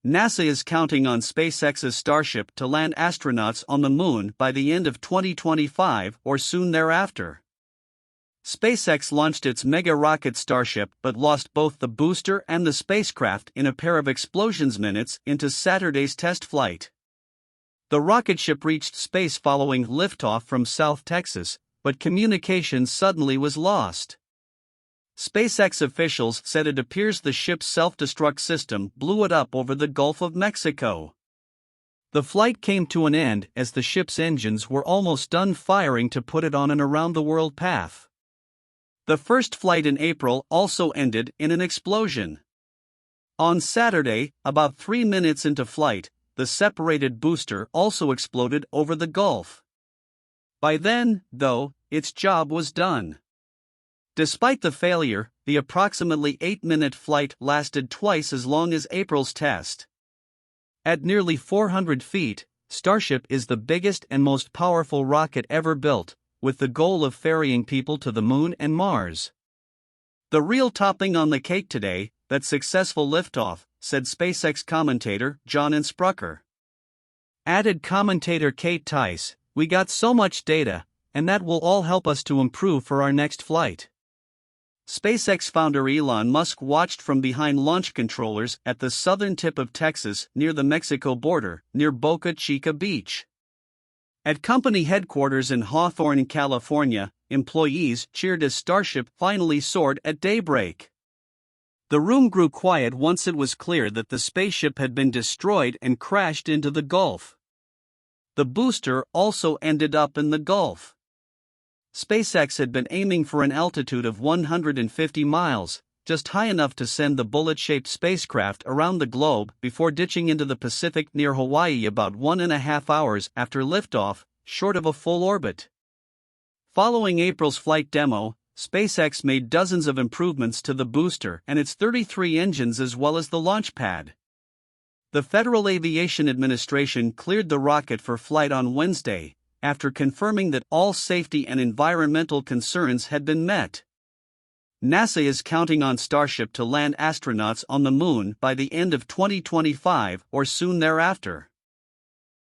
NASA is counting on SpaceX's Starship to land astronauts on the moon by the end of 2025 or soon thereafter. SpaceX launched its mega rocket Starship but lost both the booster and the spacecraft in a pair of explosions minutes into Saturday's test flight. The rocket ship reached space following liftoff from South Texas, but communication suddenly was lost. SpaceX officials said it appears the ship's self-destruct system blew it up over the Gulf of Mexico. The flight came to an end as the ship's engines were almost done firing to put it on an around-the-world path. The first flight in April also ended in an explosion. On Saturday, about 3 minutes into flight, the separated booster also exploded over the Gulf. By then, though, its job was done. Despite the failure, the approximately 8-minute flight lasted twice as long as April's test. At nearly 400 feet, Starship is the biggest and most powerful rocket ever built, with the goal of ferrying people to the Moon and Mars. The real topping on the cake today, that successful liftoff, said SpaceX commentator John Sprucker. Added commentator Kate Tice, "We got so much data, and that will all help us to improve for our next flight." SpaceX founder Elon Musk watched from behind launch controllers at the southern tip of Texas near the Mexico border, near Boca Chica Beach. At company headquarters in Hawthorne, California, employees cheered as Starship finally soared at daybreak. The room grew quiet once it was clear that the spaceship had been destroyed and crashed into the Gulf. The booster also ended up in the Gulf. SpaceX had been aiming for an altitude of 150 miles, just high enough to send the bullet-shaped spacecraft around the globe before ditching into the Pacific near Hawaii about 1.5 hours after liftoff, short of a full orbit. Following April's flight demo, SpaceX made dozens of improvements to the booster and its 33 engines as well as the launch pad. The Federal Aviation Administration cleared the rocket for flight on Wednesday, after confirming that all safety and environmental concerns had been met. NASA is counting on Starship to land astronauts on the Moon by the end of 2025 or soon thereafter.